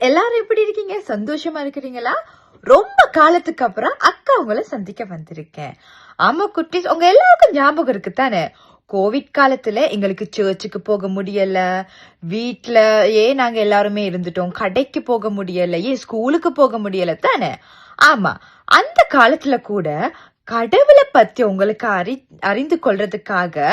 எல்லாரும் எப்படி இருக்கீங்க? சந்தோஷமா இருக்கிறீங்களா? ரொம்ப காலத்துக்கு அப்புறம் அக்கா உங்களை சந்திக்க வந்திருக்கேன். ஆமா குட்டீஸ், உங்க எல்லாருக்கும் ஞாபகம் இருக்கு தானே? கோவிட் காலத்துல எங்களுக்கு சர்ச்சுக்கு போக முடியல, வீட்லயே நாங்க எல்லாருமே இருந்துட்டோம், கடைக்கு போக முடியல, ஸ்கூலுக்கு போக முடியல தானே? ஆமா, அந்த காலத்துல கூட கடவுளை பத்தி உங்களுக்கு அறிந்து கொள்றதுக்காக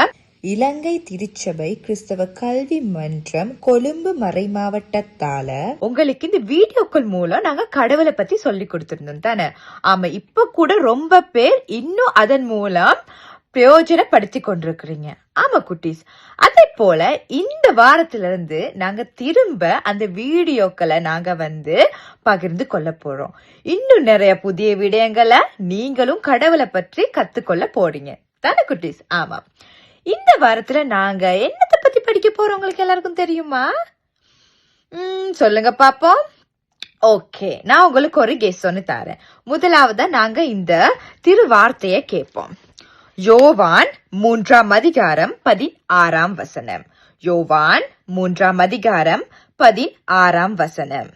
இலங்கை திருச்சபை கிறிஸ்தவ கல்வி மன்றம் கொழும்பு மறைமாவட்டத்தால உங்களுக்கு இந்த வீடியோக்கள் மூலம் நாங்க கடவுளை பத்தி சொல்லி கொடுத்திருந்தோம் தானே? ஆமா, இப்ப கூட ரொம்ப பேர் இன்னும் அதன் மூலம் பிரயோஜனப்படுத்தி கொண்டிருக்கிறீங்க. ஆமா குட்டீஸ், அதே போல இந்த வாரத்துல இருந்து நாங்க திரும்ப அந்த வீடியோக்களை நாங்க பகிர்ந்து கொள்ள போறோம். இன்னும் நிறைய புதிய விடயங்களை நீங்களும் கடவுளை பற்றி கத்துக்கொள்ள போறீங்க தானே குட்டீஸ்? ஆமா, இந்த வாரத்துல நாங்க என்னத்தை பத்தி படிக்க போறோம் உங்களுக்கு எல்லாருக்கும் தெரியுமா? சொல்லுங்க பாப்போம். ஓகே, நான் உங்களுக்கு ஒரு கெஸ் ஒன்னு தரேன். முதலாவதா நாங்க இந்த திருவார்த்தைய கேட்போம். யோவான் 3ஆம் அதிகாரம் 16ஆம் வசனம். யோவான் 3ஆம் அதிகாரம் 16ஆம் வசனம்.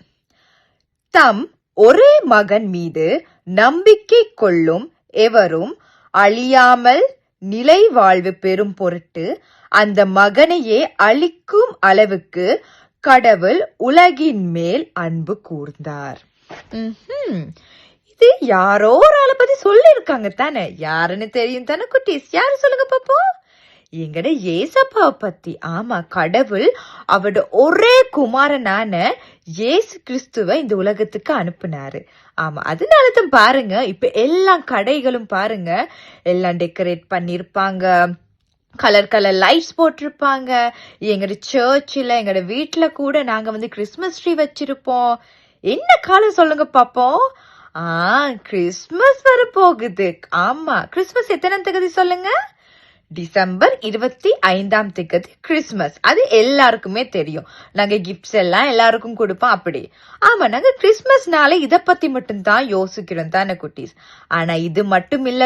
தம் ஒரே மகன் மீது நம்பிக்கை கொள்ளும் எவரும் அழியாமல் நிலை வாழ்வு பெறும் பொருட்டு அந்த மகனையே அளிக்கும் அளவுக்கு கடவுள் உலகின் மேல் அன்பு கூர்ந்தார். இது யாரோ ஒரு ஆளை பத்தி சொல்லி இருக்காங்க தானே? யாருன்னு தெரியும் தானே குட்டீஸ்? யாரு சொல்லுங்க பாப்போம். எங்கட ஏசப்பாவை பத்தி. ஆமா, கடவுள் அவரோட ஒரே குமாரனான இயேசு கிறிஸ்துவ இந்த உலகத்துக்கு அனுப்புனாரு. ஆமா, அதனாலதான் பாருங்க, இப்ப எல்லா கடைகளும் பாருங்க எல்லாம் டெக்கரேட் பண்ணிருப்பாங்க, கலர் கலர் லைட்ஸ் போட்டிருப்பாங்க. எங்கட சர்ச்சில் எங்கட வீட்டுல கூட நாங்க கிறிஸ்துமஸ் ட்ரீ வச்சிருப்போம். என்ன காலம் சொல்லுங்க பாப்போம். கிறிஸ்துமஸ் வர போகுது. ஆமா, கிறிஸ்துமஸ் எத்தனை தேதி சொல்லுங்க? டிசம்பர் 25ஆம் தேதி கிறிஸ்துமஸ். அது எல்லாருக்குமே தெரியும். நாங்க கிஃப்ட்ஸ் எல்லாம் எல்லாருக்கும் கொடுப்போம் அப்படி. ஆமா, நாங்க கிறிஸ்துமஸ்னால இத பத்தி மட்டும் தான் யோசிக்கிறோம் தானே குட்டீஸ்? ஆனா இது மட்டும் இல்ல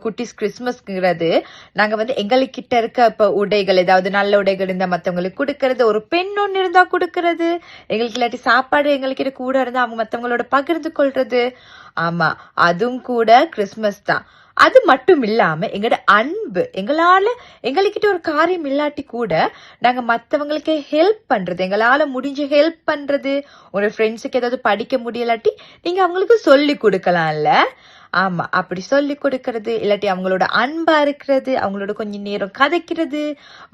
குட்டீஸ். கிறிஸ்துமஸ்ங்கிறது நாங்க எங்ககிட்ட இருக்க இப்ப உடைகள், ஏதாவது நல்ல உடைகள் இருந்தா மத்தவங்களுக்கு கொடுக்கறது, ஒரு பெண் ஒண்ணு இருந்தா கொடுக்கறது, எங்களுக்கு இல்லாட்டி சாப்பாடு எங்ககிட்ட கூட இருந்தா அவங்க மத்தவங்களோட பகிர்ந்து கொள்றது. ஆமா, அதுவும் கூட கிறிஸ்துமஸ் தான். அது மட்டும் இல்லாம எங்களோட அன்பு, எங்ககிட்ட ஒரு காரியம் இல்லாட்டி கூட நாங்க மத்தவங்களுக்கு ஹெல்ப் பண்றது, எங்களால முடிஞ்ச ஹெல்ப் பண்றது. ஒரு ஃப்ரெண்ட்ஸுக்கு ஏதாவது படிக்க முடியலாட்டி நீங்க அவங்களுக்கு சொல்லி கொடுக்கலாம்ல. ஆமா, அப்படி சொல்லி கொடுக்கறது, இல்லாட்டி அவங்களோட அன்பா இருக்கிறது, அவங்களோட கொஞ்ச நேரம் கதைக்கிறது.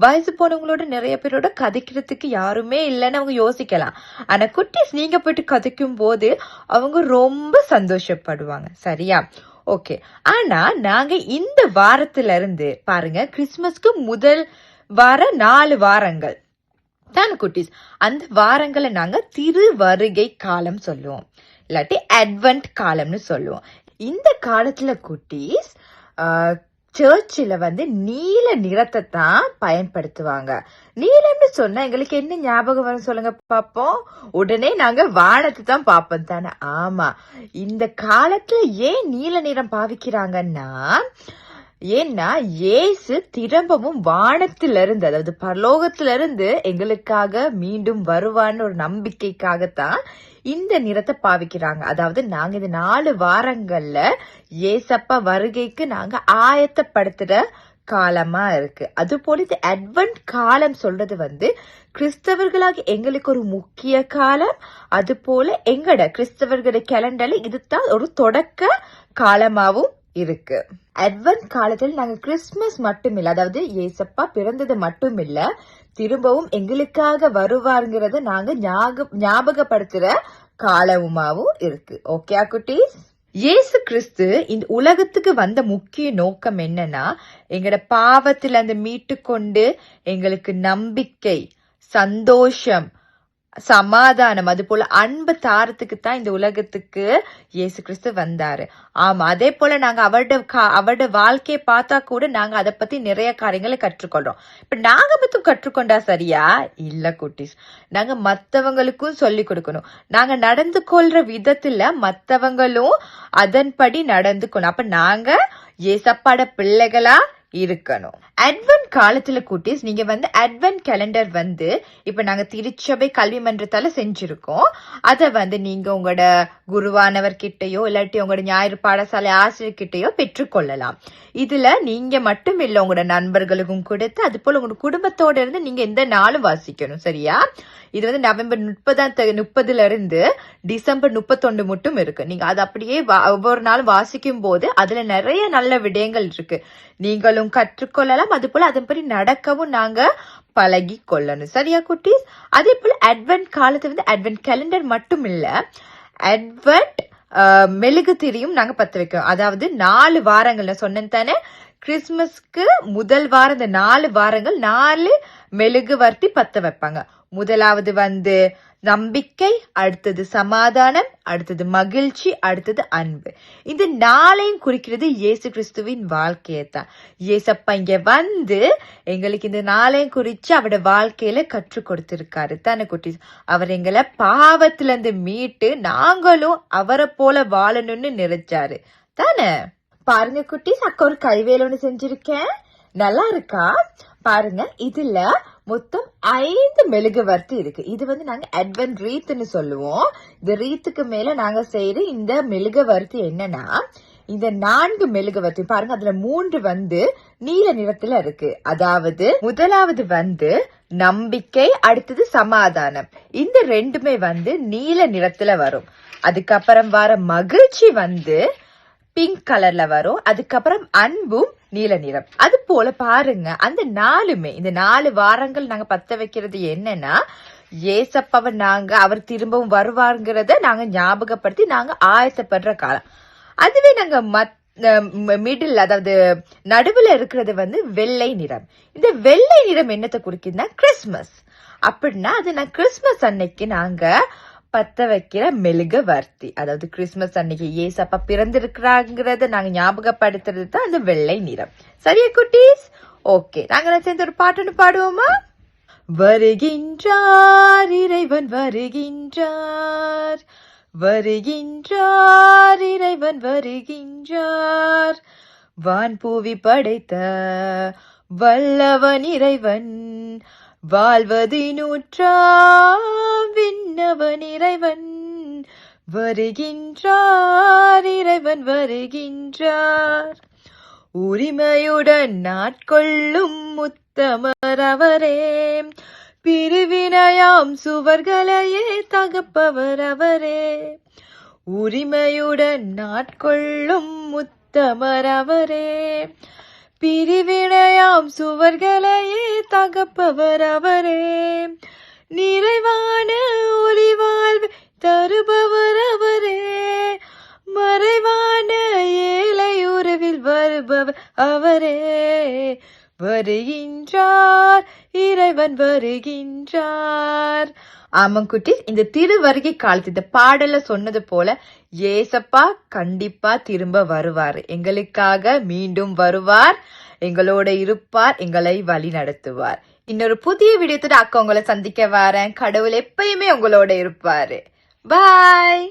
வயசு போனவங்களோட நிறைய பேரோட கதைக்கிறதுக்கு யாருமே இல்லைன்னு அவங்க யோசிக்கலாம். ஆனா குட்டீஸ், நீங்க போயிட்டு கதைக்கும் போது அவங்க ரொம்ப சந்தோஷப்படுவாங்க. சரியா? ஓகே, ஆனா நாங்க இந்த வாரத்துல இருந்து பாருங்க, கிறிஸ்துமஸ்க்கு முதல் வார 4 வாரங்கள் தான் குட்டீஸ். அந்த வாரங்களை நாங்க திருவருகை காலம் சொல்லுவோம், இல்லாட்டி அட்வென்ட் காலம்னு சொல்லுவோம். இந்த காலத்துல குட்டீஸ் சர்ச்சில் நீல நிறத்தை தான் பயன்படுத்துவாங்க. நீலம்னு சொன்னா எங்களுக்கு என்ன ஞாபகம் வரும் சொல்லுங்க பாப்போம்? உடனே நாங்க வானத்தை தான் பாப்போம் தானே? ஆமா, இந்த காலத்துல ஏன் நீல நிறம் பாவிக்கிறாங்கன்னா, ஏன்னா இயேசு திரும்பவும் வானத்திலிருந்து, அதாவது பரலோகத்திலிருந்து எங்களுக்காக மீண்டும் வருவான்னு ஒரு நம்பிக்கைக்காகத்தான் இந்த நிறத்தை பாவிக்கிறாங்க. அதாவது நாங்க இந்த 4 வாரங்கள்ல ஏசப்பா வருகைக்கு நாங்க ஆயத்தப்படுத்துற காலமா இருக்கு. அது போல இது அட்வென்ட் காலம் சொல்றது கிறிஸ்தவர்களாக எங்களுக்கு ஒரு முக்கிய காலம். அது போல எங்கட கிறிஸ்தவர்களோட கேலண்டர்ல இதுதான் ஒரு தொடக்க காலமாவும் இருக்கு. அட்வென்ட் காலத்தில் நாங்க கிறிஸ்துமஸ் மட்டும் இல்ல, அதாவது ஏசப்பா பிறந்தது மட்டும் இல்ல, திரும்பவும் எங்களுக்காக வருவாருங்கிறத நாங்க ஞாபகப்படுத்துற காலமாவும் இருக்கு. ஓகே குட்டீஸ்? இயேசு கிறிஸ்து இந்த உலகத்துக்கு வந்த முக்கிய நோக்கம் என்னன்னா, எங்கட பாவத்துல மீட்டு கொண்டு எங்களுக்கு நம்பிக்கை, சந்தோஷம், சமாதானம், அது போல அன்பு தாரத்துக்கு தான் இந்த உலகத்துக்கு இயேசு கிறிஸ்து வந்தாரு. ஆமா, அதே போல நாங்க அவரோட வாழ்க்கையை பார்த்தா கூட நாங்க அதை பத்தி நிறைய காரியங்களை கற்றுக்கொள்றோம். இப்ப நாங்க மட்டும் கற்றுக்கொண்டா சரியா? இல்ல குட்டீஸ், நாங்க மத்தவங்களுக்கும் சொல்லி கொடுக்கணும். நாங்க நடந்து கொள்ற விதத்துல மத்தவங்களும் அதன்படி நடந்துக்கணும். அப்ப நாங்க ஏசப்பாட பிள்ளைகளா இருக்கணும். அட்வென்ட் காலத்துல குட்டீஸ் நீங்க அட்வென்ட் கேலண்டர் இப்ப நாங்க திருச்சபை கல்வி மன்றத்தால செஞ்சிருக்கோம். அத நீங்க உங்களோட குருவானவர் கிட்டயோ இல்லாட்டி உங்களோட ஞாயிறு பாடசாலை ஆசிரியர் கிட்டயோ பெற்றுக்கொள்ளலாம். இதுல நீங்க மட்டும் இல்ல உங்களோட நண்பர்களுக்கும் கொடுத்து அது போல உங்களோட குடும்பத்தோட இருந்து நீங்க எந்த நாளும் வாசிக்கணும். சரியா? இது நவம்பர் 30 இருந்து டிசம்பர் 31 மட்டும் இருக்கு. நீங்க அது அப்படியே ஒவ்வொரு நாளும் வாசிக்கும் போது அதுல நிறைய நல்ல விடயங்கள் இருக்கு. நீங்களும் கற்றுக்கொள்ளலாம். அது போல அதன்படி நடக்கவும் நாங்க பழகி கொள்ளணும். சரியா குட்டீஸ்? அதே போல அட்வென்ட் காலத்து அட்வென்ட் கேலண்டர் மட்டும் இல்ல, அட்வென்ட் மெழுகு திரியும் நாங்க பத்த வைக்கிறோம். அதாவது 4 வாரங்கள் சொன்னேன் தானே, கிறிஸ்துமஸ்க்கு முதல் வாரம் இந்த 4 வாரங்கள் 4 மெழுகு வர்த்தி பத்த வைப்பாங்க. முதலாவது நம்பிக்கை, அடுத்தது சமாதானம், அடுத்தது மகிழ்ச்சி, அடுத்தது அன்பு. இந்த 4ஐயும் குறிக்கிறது இயேசு கிறிஸ்துவின் வாழ்க்கையத்தான். இயேசப்பா இங்க எங்களுக்கு இந்த 4ஐயும் குறிச்சு அவரோட வாழ்க்கையில கற்றுக் கொடுத்திருக்காரு தானே குட்டீஸ். அவர் எங்களை பாவத்துல இருந்து மீட்டு நாங்களும் அவரை போல வாழணும்னு நினைச்சாரு தானே. பாருங்க குட்டீஸ், அக்கா ஒரு கைவேல ஒண்ணு செஞ்சிருக்கேன். நல்லா இருக்கா? பாருங்க, இதுல மொத்தம் 5 மெழுகுவர்த்தி இருக்கு. இது நாங்க அட்வென்ட் ரீத்னு சொல்லுவோம். இந்த ரீத்துக்கு மேல நாங்க செய்யற இந்த மெழுகுவர்த்தி என்னன்னா, இந்த 4 மெழுகுவர்த்தி பாருங்க, அதுல 3 நீல நிறத்துல இருக்கு. அதாவது முதலாவது நம்பிக்கை, அடுத்தது சமாதானம். இந்த 2மே நீல நிறத்துல வரும். அதுக்கப்புறம் வர மகிழ்ச்சி பிங்க் கலர்ல வரும். அதுக்கப்புறம் அன்பும் நீல நிறம். அது போல பாருங்க, அந்த 4மே இந்த 4 வாரங்கள் நாங்க பத்த வைக்கிறது என்னன்னா, ஏசப்பாவை அவர் திரும்பவும் வருவாருங்கிறத நாங்க ஞாபகப்படுத்தி நாங்க ஆயத்தப்படுற காலம். அதுவே நாங்க மிடில், அதாவது நடுவுல இருக்கிறது வெள்ளை நிறம். இந்த வெள்ளை நிறம் என்னத்தை குறிக்குதுன்னா கிறிஸ்துமஸ். அப்படின்னா அது கிறிஸ்துமஸ் அன்னைக்கு நாங்க பத்த வைக்கிற மெழுகுவர்த்தி. அதாவது கிறிஸ்துமஸ் அன்னைக்கு ஏசப்பா பிறந்திருக்கிறாங்கிறத நாங்க ஞாபகப்படுத்துறது தான் அந்த வெள்ளை நிறம். சரியா குட்டீஸ்? ஓகே, நாங்க சேர்ந்து ஒரு பாட்டு பாடுவோமா? வருகின்றார் இறைவன் வருகின்றார், வருகின்றார் இறைவன் வருகின்றார், வான்பூவி படைத்த வல்லவன் இறைவன், வாழ்வதினூற்றாம் விண்ணவன் இறைவன், வருகின்றார் இறைவன் வருகின்றார், உரிமையுடன் நாட்கொள்ளும் முத்தமர் அவரே, பிரிவினையாம் சுவர்களையே தகப்பவர் அவரே, உரிமையுடன் நாட்கொள்ளும் முத்தமர் அவரே, பிரிவினையாம் சுவர்களையே தகப்பவர் அவரே, நிறைவான ஒளிவாழ்வை தருபவர் அவரே, மறைவான ஏழை உறவில் வருபவர் அவரே, வருகின்றார் இறைவன் வருகின்றார். ஆமாங்குட்டி, இந்த திருவருகை காலத்து இந்த பாடல சொன்னது போல ஏசப்பா கண்டிப்பா திரும்ப வருவார். எங்களுக்காக மீண்டும் வருவார், எங்களோட இருப்பார், எங்களை வழி நடத்துவார். இன்னொரு புதிய வீடியோத்தோட அக்கா உங்களை சந்திக்க வரேன். கடவுள் எப்பயுமே உங்களோட இருப்பாரு. பாய்.